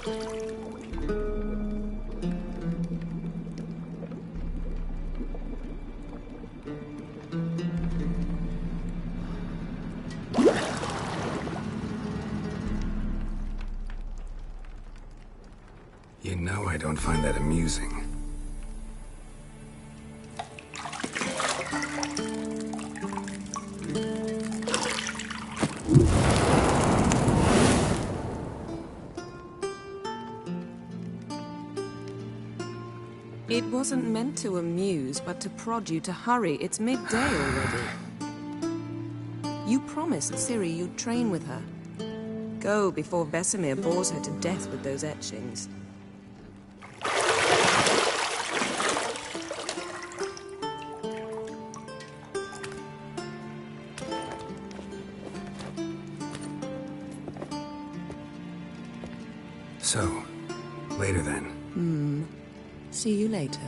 You know I don't find that amusing. It wasn't meant to amuse, but to prod you to hurry. It's midday already. You promised Ciri you'd train with her. Go before Vesemir bores her to death with those etchings. So, later then. See you later.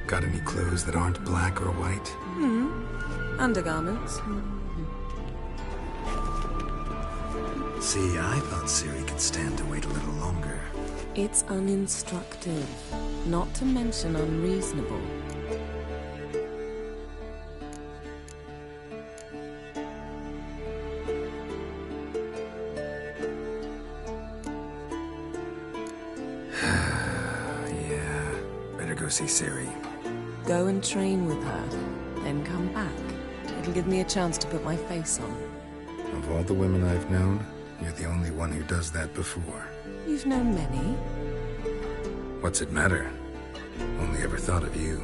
Got any clothes that aren't black or white? Undergarments. See, I thought Ciri could stand to wait a little longer. It's uninstructive, not to mention unreasonable. Yeah, better go see Ciri. Go and train with her, then come back. It'll give me a chance to put my face on. Of all the women I've known, you're the only one who does that before. You've known many. What's it matter? Only ever thought of you.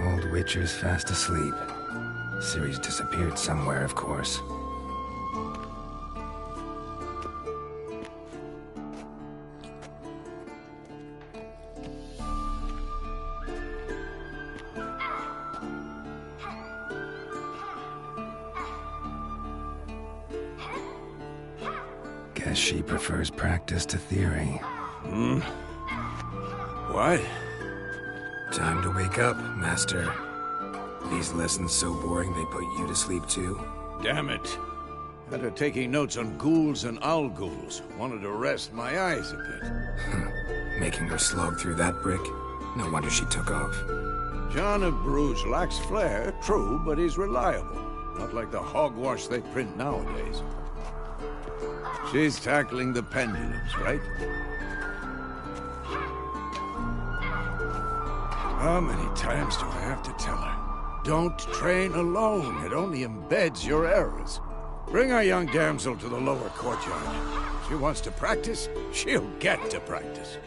Old Witcher's fast asleep. Ciri's disappeared somewhere, of course. Guess she prefers practice to theory. What? Time to wake up, Master. These lessons so boring they put you to sleep too? Damn it. Had her taking notes on ghouls and owl ghouls. Wanted to rest my eyes a bit. Making her slog through that brick? No wonder she took off. John of Bruges lacks flair, true, but he's reliable. Not like the hogwash they print nowadays. She's tackling the pendulums, right? How many times do I have to tell her? Don't train alone. It only embeds your errors. Bring our young damsel to the lower courtyard. She wants to practice, she'll get to practice.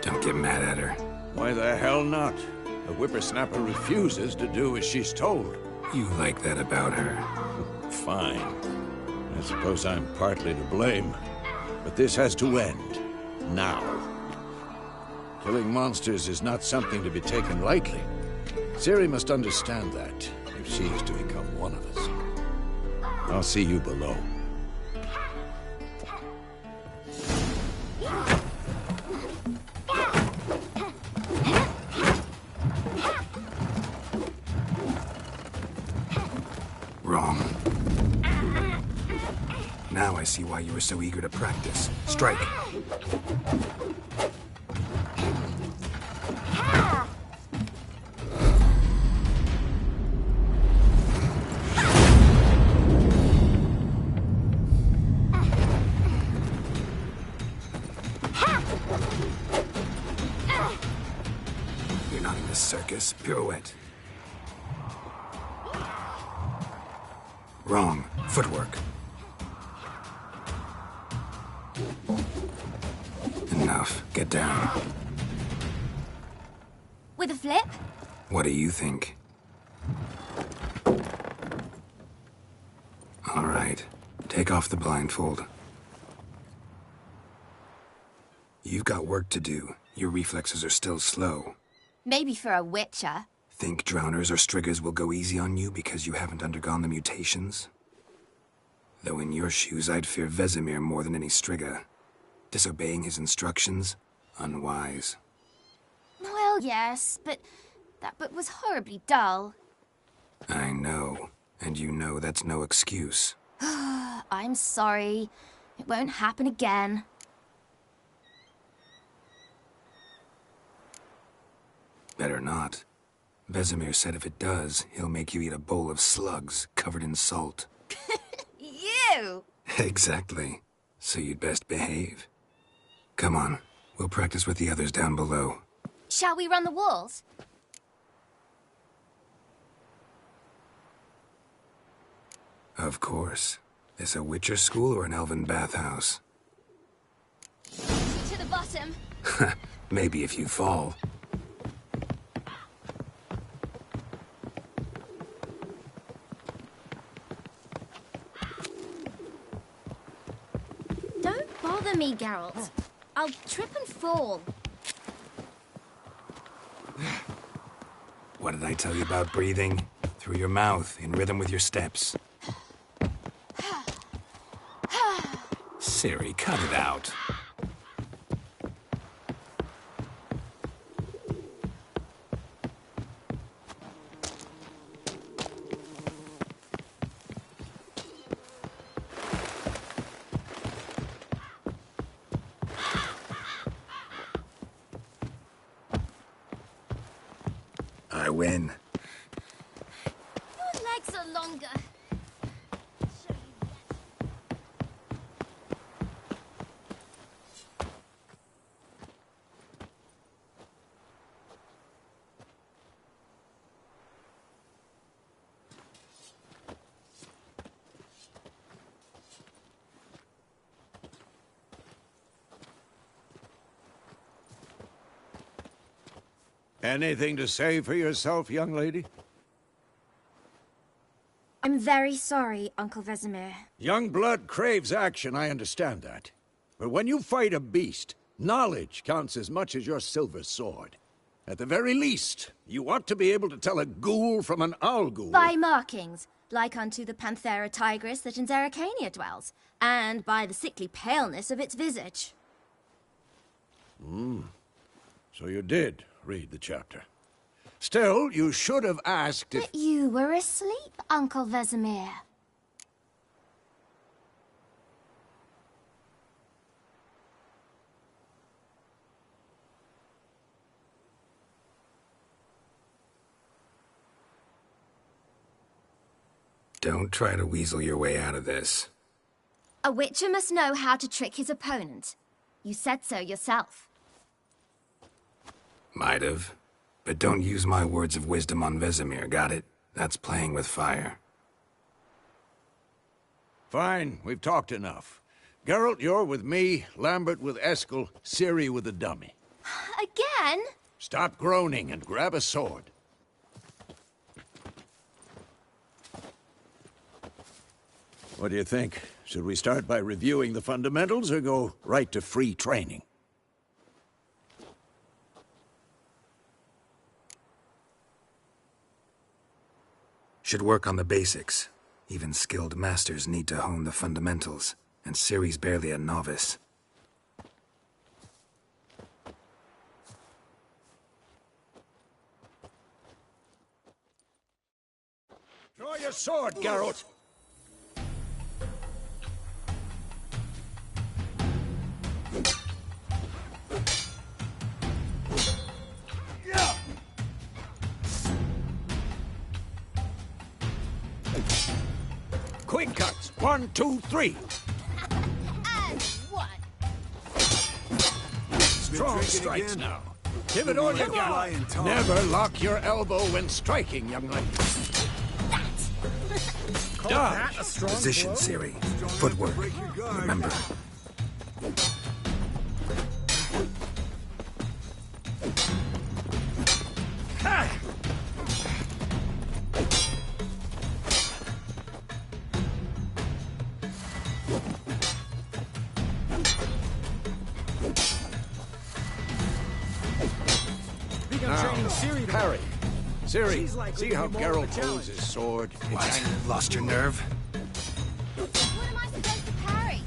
Don't get mad at her. Why the hell not? The whippersnapper refuses to do as she's told. You like that about her. Fine. I suppose I'm partly to blame. But this has to end. Now. Killing monsters is not something to be taken lightly. Ciri must understand that, if she is to become one of us. I'll see you below. Wrong. Now I see why you were so eager to practice. Strike. You're not in this circus. Pirouette. Wrong. Footwork. Enough. Get down. With a flip? What do you think? All right. Take off the blindfold. You've got work to do. Your reflexes are still slow. Maybe for a witcher. Think drowners or striggers will go easy on you because you haven't undergone the mutations? Though in your shoes, I'd fear Vesemir more than any strigger. Disobeying his instructions? Unwise. Well, yes, but that book was horribly dull. I know. And you know that's no excuse. I'm sorry. It won't happen again. Better not. Vesemir said if it does, he'll make you eat a bowl of slugs covered in salt. You! Exactly. So you'd best behave. Come on. We'll practice with the others down below. Shall we run the walls? Of course. This a Witcher school or an elven bathhouse? To the bottom. Maybe if you fall. Don't bother me, Geralt. I'll trip and fall. What did I tell you about breathing? Through your mouth, in rhythm with your steps. Ciri, cut it out. I win. Your legs are longer. Anything to say for yourself, young lady? I'm very sorry, Uncle Vesemir. Young blood craves action, I understand that. But when you fight a beast, knowledge counts as much as your silver sword. At the very least, you ought to be able to tell a ghoul from an owl ghoul. By markings, like unto the Panthera tigris that in Zerrikania dwells, and by the sickly paleness of its visage. So you did read the chapter. Still, you should have asked if... But you were asleep, Uncle Vesemir. Don't try to weasel your way out of this. A witcher must know how to trick his opponent. You said so yourself. Might have. But don't use my words of wisdom on Vesemir, got it? That's playing with fire. Fine, we've talked enough. Geralt, you're with me, Lambert with Eskel, Ciri with the dummy. Again? Stop groaning and grab a sword. What do you think? Should we start by reviewing the fundamentals or go right to free training? Should work on the basics. Even skilled masters need to hone the fundamentals, and Ciri's barely a novice. Draw your sword, Geralt! Quick cuts! 1, 2, 3! And one. Strong strikes again? now. Give it all you got. Flying tongue. Never lock your elbow when striking, young lady. Dodge! Position, Ciri. Footwork. Remember. Parry. Ciri, like see we how need more of a Geralt holds his sword? What? Lost your nerve? What am I supposed to parry?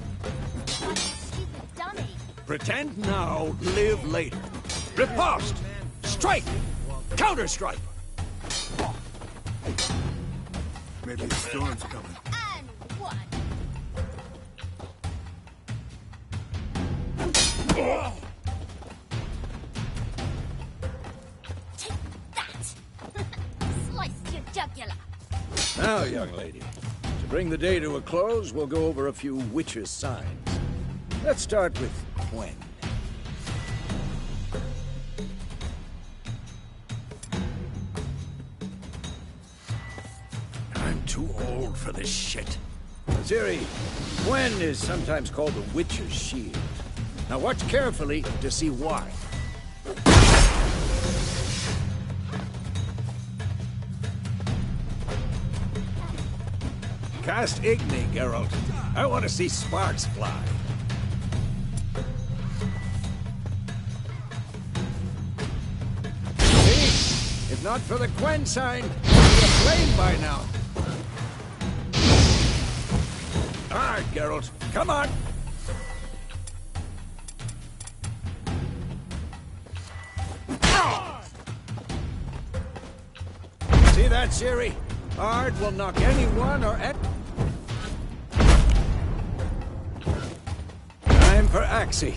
Like a stupid dummy. Pretend now, live later. Riposte! Strike! Counter-strike! Maybe the storm's coming. And one. Take that! Slice your jugular. Now, young lady, to bring the day to a close, we'll go over a few witches' signs. Let's start with Gwen. I'm too old for this shit. Ciri, Gwen is sometimes called the Witcher's Shield. Now watch carefully to see why. Cast Igni, Geralt. I want to see sparks fly. See? If not for the Gwen sign, you'd be aflame by now. All right, Geralt. Come on. See that, Ciri? Hard will knock anyone or at... Time for Axii.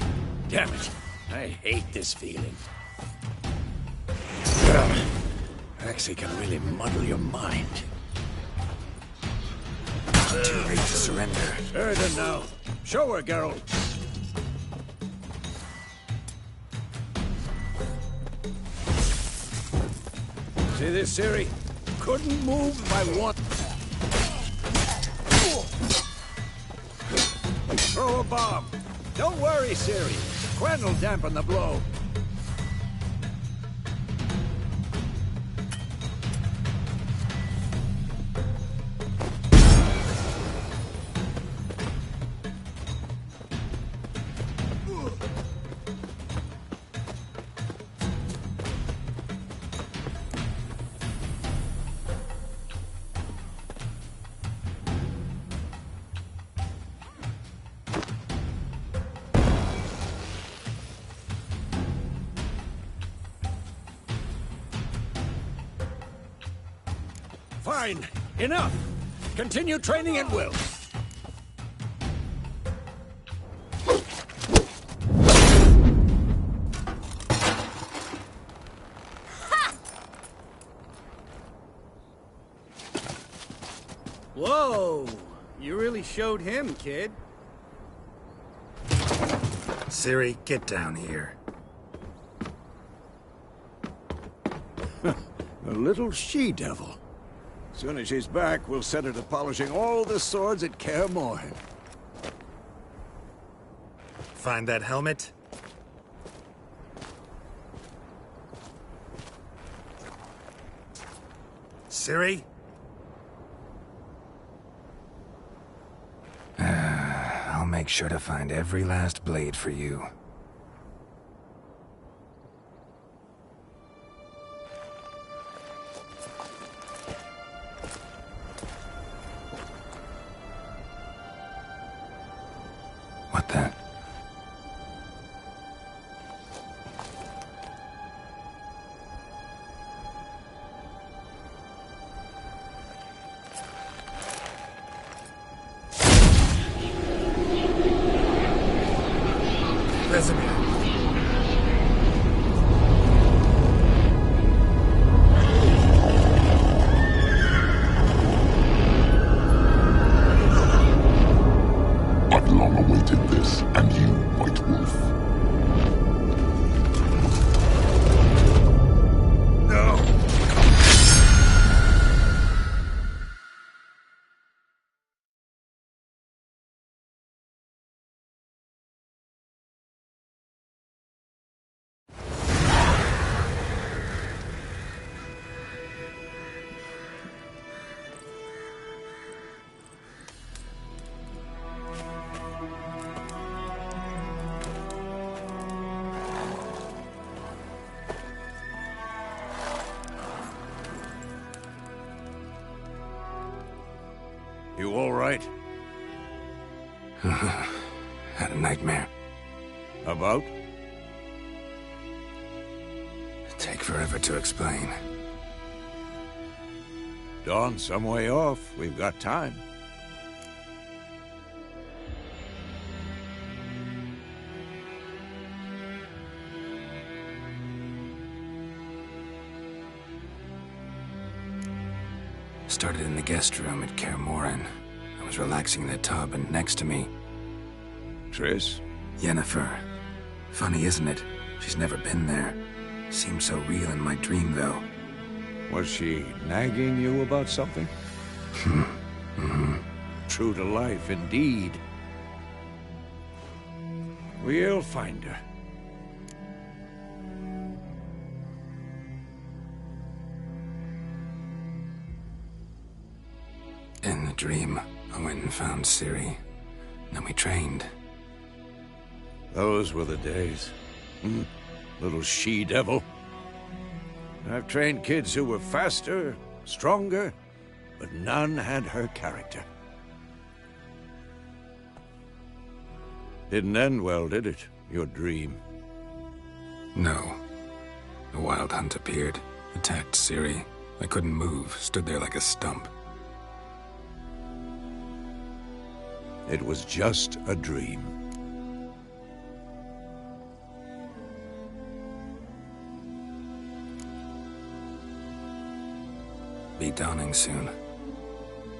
Damn it. I hate this feeling. Axii can really muddle your mind. Too late to surrender. Erden now. Show her, Geralt. See this, Ciri? Couldn't move if I want. Throw a bomb. Don't worry, Ciri. Gwen will dampen the blow. Fine. Enough. Continue training at will. Whoa! You really showed him, kid. Ciri, get down here. A little she-devil. Soon as she's back, we'll set her to polishing all the swords at Kaer Morhen. Find that helmet? Ciri? I'll make sure to find every last blade for you. What the? Vesemir. I've long awaited this, and you, White Wolf. No! You all right? Had a nightmare. About? Take forever to explain. Dawn's some way off. We've got time. Started in the guest room at Kaer Morhen. I was relaxing in the tub, and next to me, Triss? Yennefer. Funny, isn't it? She's never been there. Seemed so real in my dream, though. Was she nagging you about something? True to life, indeed. We'll find her. In the dream, I went and found Ciri. Then we trained. Those were the days. Little she-devil. I've trained kids who were faster, stronger, but none had her character. Didn't end well, did it? Your dream? No. A wild hunt appeared, attacked Ciri. I couldn't move, stood there like a stump. It was just a dream. Be dawning soon.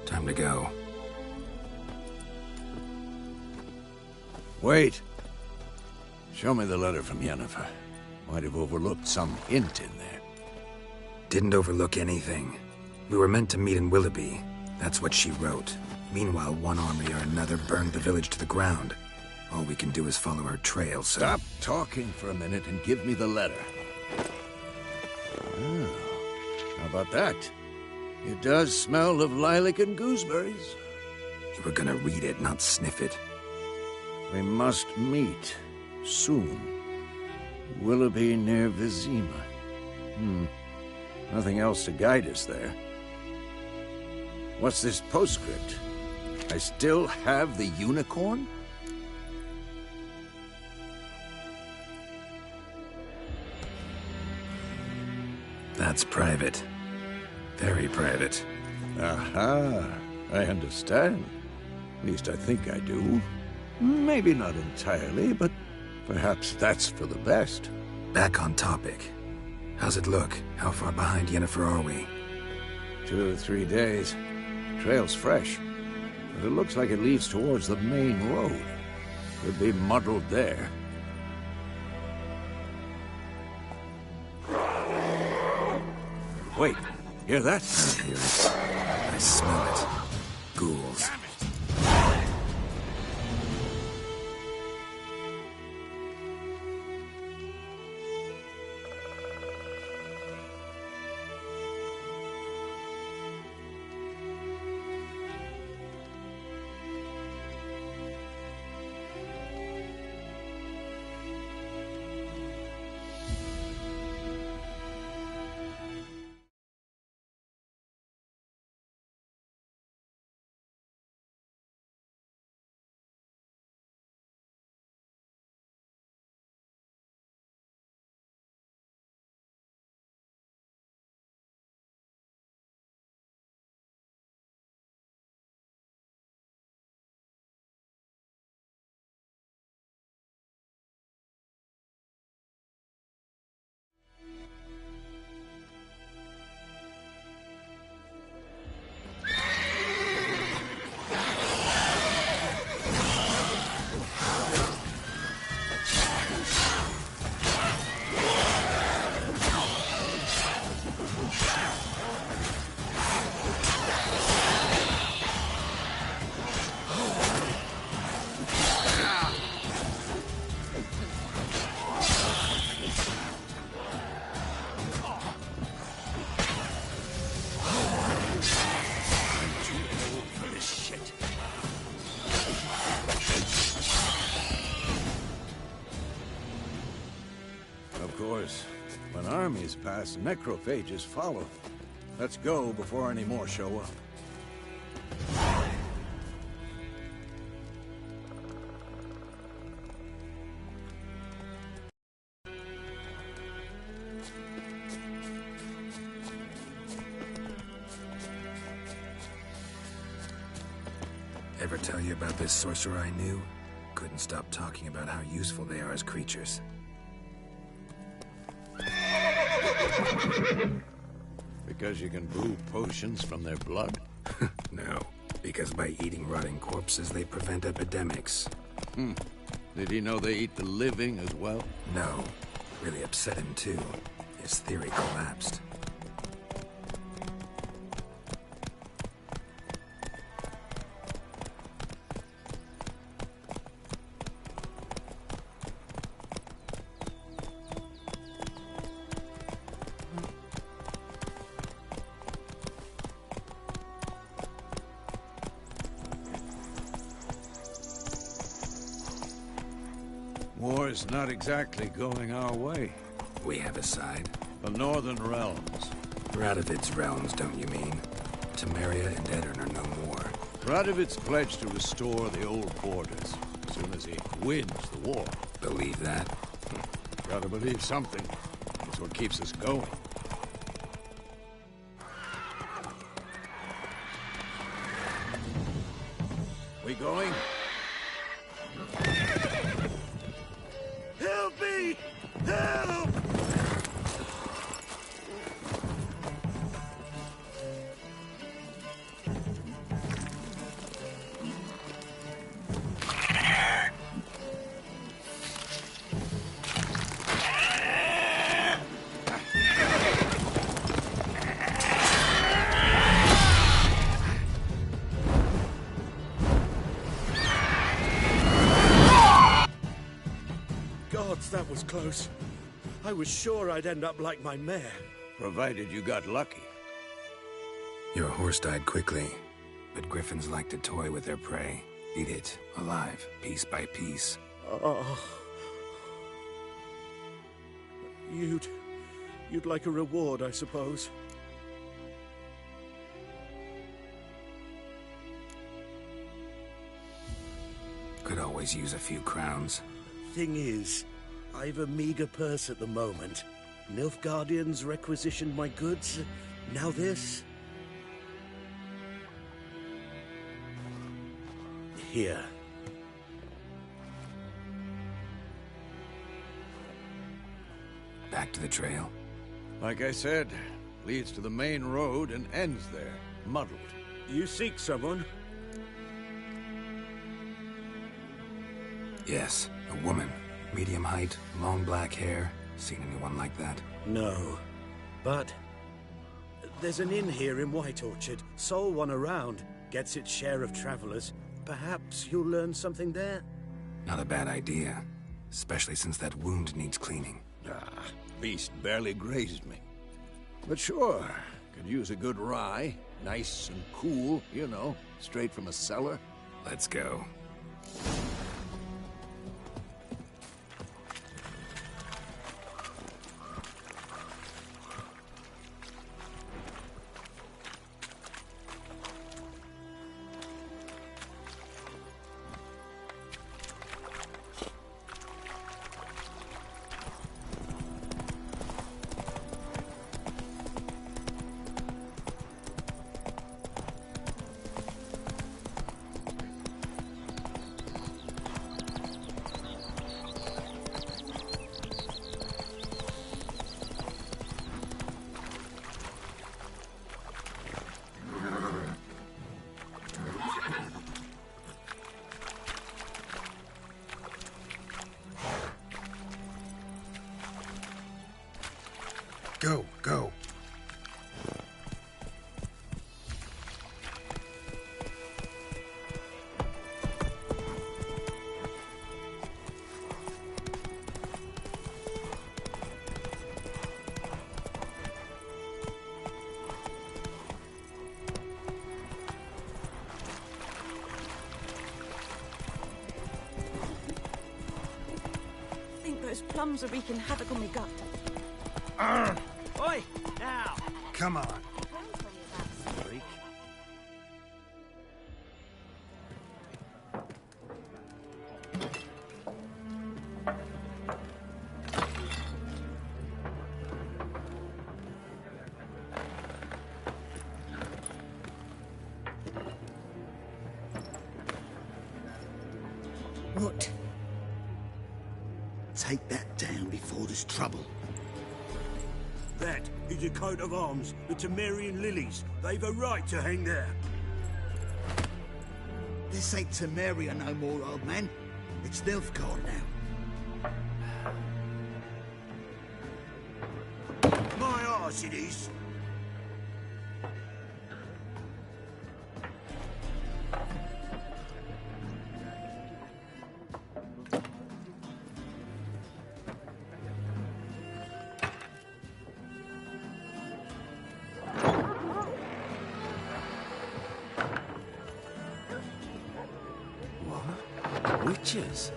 Time to go. Wait. Show me the letter from Yennefer. Might have overlooked some hint in there. Didn't overlook anything. We were meant to meet in Willoughby. That's what she wrote. Meanwhile, one army or another burned the village to the ground. All we can do is follow her trail, so... Stop talking for a minute and give me the letter. Oh, how about that? It does smell of lilac and gooseberries. You were gonna read it, not sniff it. We must meet soon. Willoughby near Vizima. Nothing else to guide us there. What's this postscript? I still have the unicorn? That's private. Very private. Aha, I understand. At least I think I do. Maybe not entirely, but perhaps that's for the best. Back on topic. How's it look? How far behind Yennefer are we? 2 or 3 days. Trail's fresh, but it looks like it leads towards the main road. Could be muddled there. Wait, hear that? I hear it. I smell it. Ghouls. Of course, when armies pass, necrophages follow. Let's go before any more show up. Ever tell you about this sorcerer I knew? Couldn't stop talking about how useful they are as creatures. Because you can brew potions from their blood? No, because by eating rotting corpses, they prevent epidemics. Did he know they eat the living as well? No, really upset him too. His theory collapsed. War's not exactly going our way. We have a side. The Northern Realms. Radovid's realms, don't you mean? Temeria and Edirn are no more. Radovid's pledged to restore the old borders as soon as he wins the war. Believe that? Gotta believe something. It's what keeps us going. We going? Help me! Help! Gods, that was close. I was sure I'd end up like my mare. Provided you got lucky. Your horse died quickly, but griffins like to toy with their prey. Eat it, alive, piece by piece. Oh. You'd like a reward, I suppose. Could always use a few crowns. Thing is, I've a meager purse at the moment. Nilfgaardians requisitioned my goods. Now this. here. Back to the trail. Like I said, leads to the main road and ends there, muddled. You seek someone? Yes, a woman. Medium height, long black hair. Seen anyone like that? No. But there's an inn here in White Orchard. Sole one around. Gets its share of travelers. Perhaps you'll learn something there? Not a bad idea. Especially since that wound needs cleaning. Ah, beast barely grazed me. But sure, could use a good rye. Nice and cool, you know, straight from a cellar. Let's go. Go, go. I think those plums are wreaking havoc on my gut. Oi! Now! Come on. Freak. What? Take that down before there's trouble. That is a coat of arms, the Temerian lilies. They've a right to hang there. This ain't Temeria no more, old man. It's Nilfgaard now. My arse it is. Witches?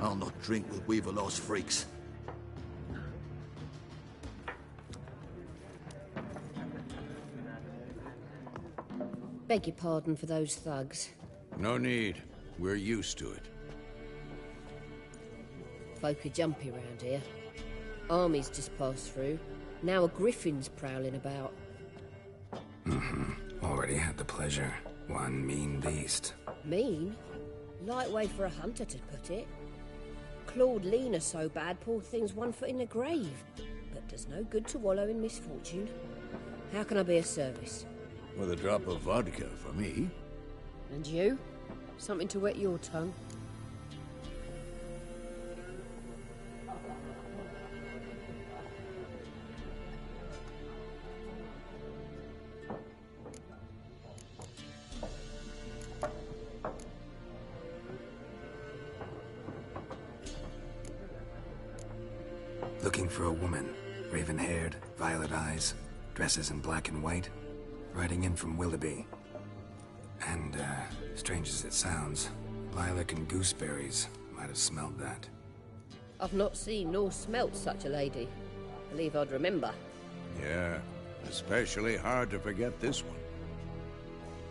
I'll not drink with Weaverlost freaks. Beg your pardon for those thugs. No need. We're used to it. Folk are jumpy round here. Armies just passed through. Now a griffin's prowling about. Already had the pleasure. One mean beast. Mean? Light way for a hunter to put it. Clawed Lena so bad, poor thing's 1 foot in the grave. But does no good to wallow in misfortune. How can I be of service? With a drop of vodka for me. And you? Something to wet your tongue? Looking for a woman. Raven-haired, violet eyes, dresses in black and white. Riding in from Willoughby. And, strange as it sounds, lilac and gooseberries might have smelled that. I've not seen nor smelt such a lady. Believe I'd remember. Yeah, especially hard to forget this one.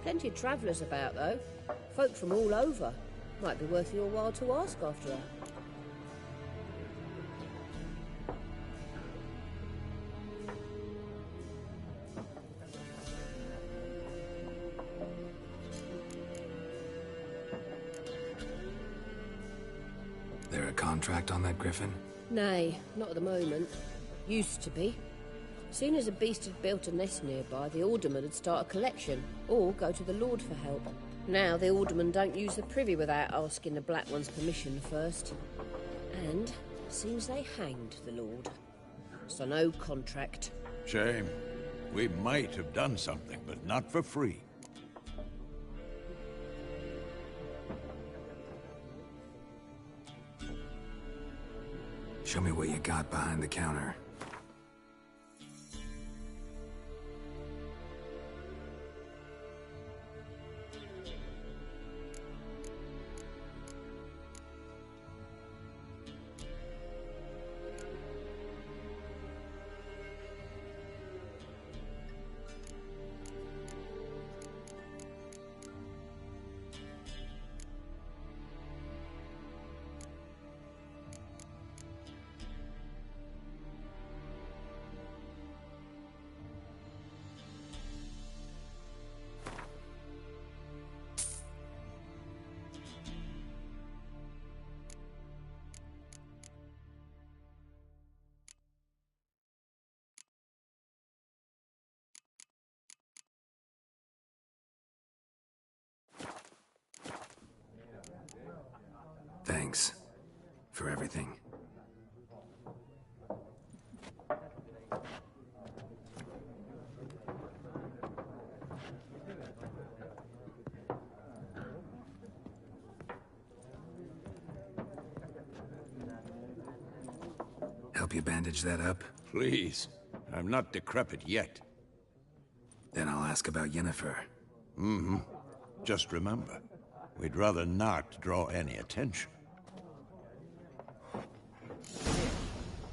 Plenty of travellers about, though. Folk from all over. Might be worth your while to ask after her. There a contract on that griffin? Nay, not at the moment. Used to be. Soon as a beast had built a nest nearby, the alderman would start a collection, or go to the Lord for help. Now the alderman don't use the privy without asking the Black One's permission first. And seems they hanged the Lord. So no contract. Shame. We might have done something, but not for free. Show me what you got behind the counter. Thanks for everything. Help you bandage that up? Please. I'm not decrepit yet. Then I'll ask about Yennefer. Mm-hmm. Just remember, we'd rather not draw any attention.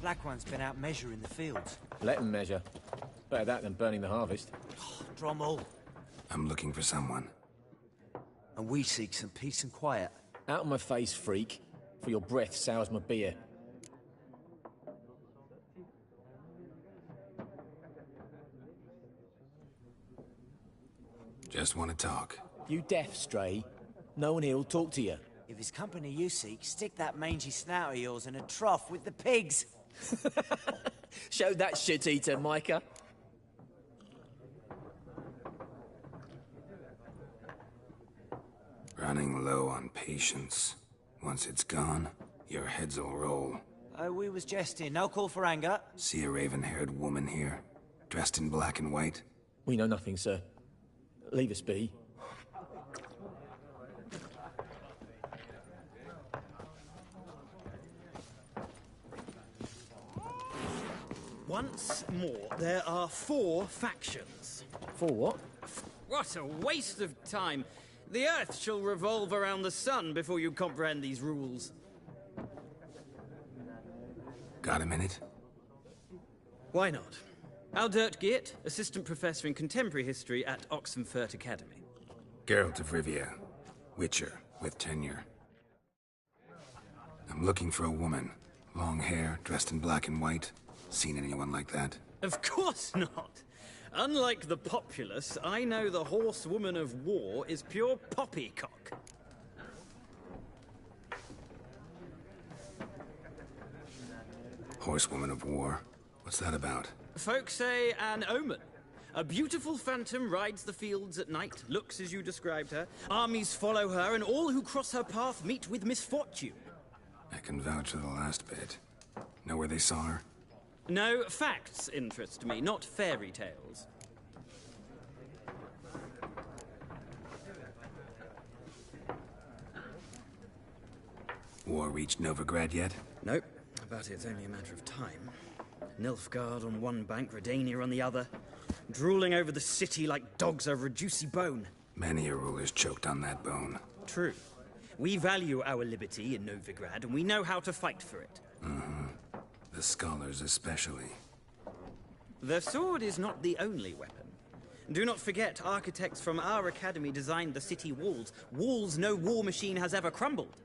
Black One's been out measuring the fields. Let him measure. Better that than burning the harvest. Drommel. I'm looking for someone. And we seek some peace and quiet. Out of my face, freak. For your breath sours my beer. Just want to talk. You deaf, Stray? No one here'll talk to you. If it's company you seek, stick that mangy snout of yours in a trough with the pigs. Show that shit-eater, Micah. Running low on patience. Once it's gone, your heads'll roll. Oh, we was jesting. No call for anger. See a raven-haired woman here, dressed in black and white? We know nothing, sir. Leave us be. Once more, there are 4 factions. 4 what? What a waste of time. The Earth shall revolve around the sun before you comprehend these rules. Got a minute? Why not? Aldert Geert, Assistant Professor in Contemporary History at Oxenfurt Academy. Geralt of Rivia, Witcher, with tenure. I'm looking for a woman. Long hair, dressed in black and white. Seen anyone like that? Of course not. Unlike the populace, I know the horsewoman of war is pure poppycock. Horsewoman of war? What's that about? Folks say an omen. A beautiful phantom rides the fields at night, looks as you described her. Armies follow her, and all who cross her path meet with misfortune. I can vouch for the last bit. Know where they saw her? No, facts interest me, not fairy tales. War reached Novigrad yet? Nope, but it's only a matter of time. Nilfgaard on one bank, Redania on the other. Drooling over the city like dogs over a juicy bone. Many a ruler's choked on that bone. True. We value our liberty in Novigrad, and we know how to fight for it. Mm-hmm. The scholars especially. The sword is not the only weapon. Do not forget, architects from our academy designed the city walls. Walls no war machine has ever crumbled.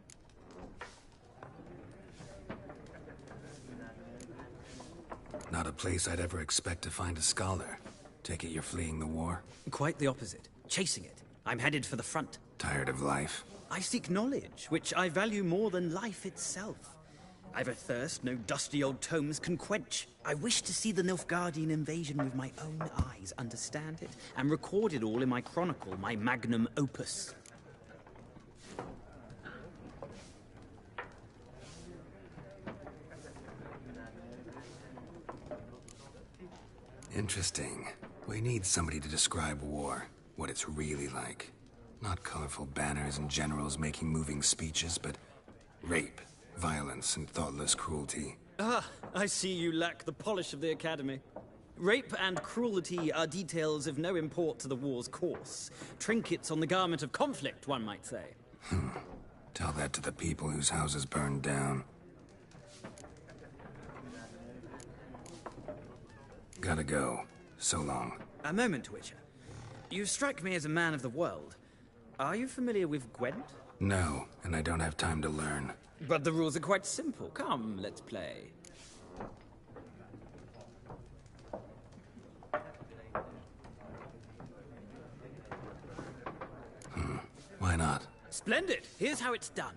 Not a place I'd ever expect to find a scholar. Take it you're fleeing the war? Quite the opposite. Chasing it. I'm headed for the front. Tired of life? I seek knowledge, which I value more than life itself. I've a thirst no dusty old tomes can quench. I wish to see the Nilfgaardian invasion with my own eyes, understand it, and record it all in my chronicle, my magnum opus. Interesting. We need somebody to describe war, what it's really like. Not colorful banners and generals making moving speeches, but rape, violence, and thoughtless cruelty. Ah, I see you lack the polish of the Academy. Rape and cruelty are details of no import to the war's course. Trinkets on the garment of conflict, one might say. Tell that to the people whose houses burned down. Gotta go. So long. A moment, Witcher. You strike me as a man of the world. Are you familiar with Gwent? No, and I don't have time to learn. But the rules are quite simple. Come, let's play. Why not? Splendid! Here's how it's done.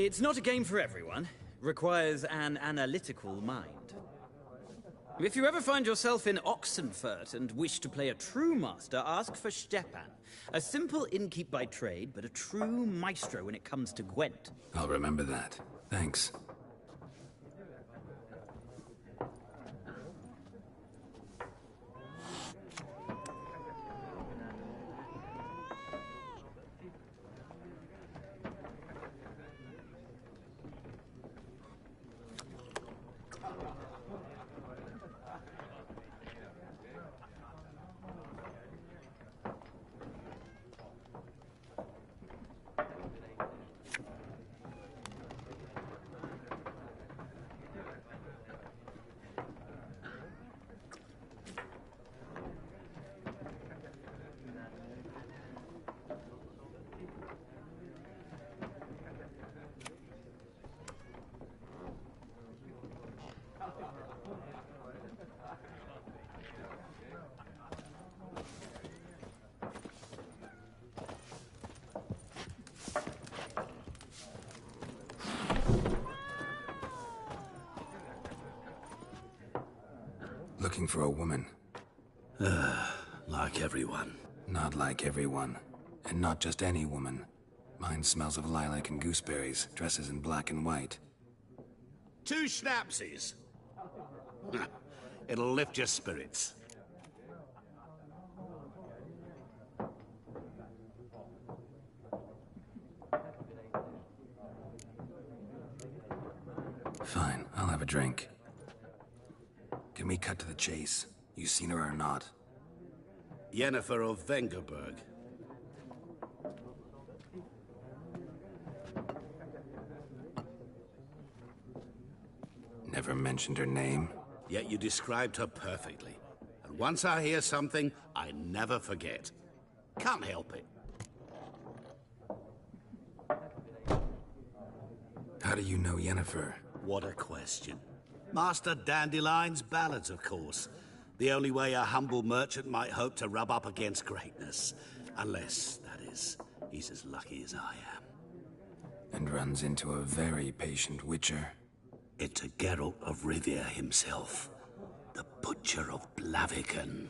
It's not a game for everyone. Requires an analytical mind. If you ever find yourself in Oxenfurt and wish to play a true master, ask for Stepan. A simple innkeep by trade, but a true maestro when it comes to Gwent. I'll remember that. Thanks. Looking for a woman. Like everyone. Not like everyone. And not just any woman. Mine smells of lilac and gooseberries, dresses in black and white. 2 schnapsies. It'll lift your spirits. Fine, I'll have a drink. Can we cut to the chase? You seen her or not? Yennefer of Vengerberg. Never mentioned her name? Yet you described her perfectly. And once I hear something, I never forget. Can't help it. How do you know Yennefer? What a question. Master Dandelion's ballads, of course. The only way a humble merchant might hope to rub up against greatness. Unless, that is, he's as lucky as I am. And runs into a very patient witcher. It's a Geralt of Rivia himself. The Butcher of Blaviken.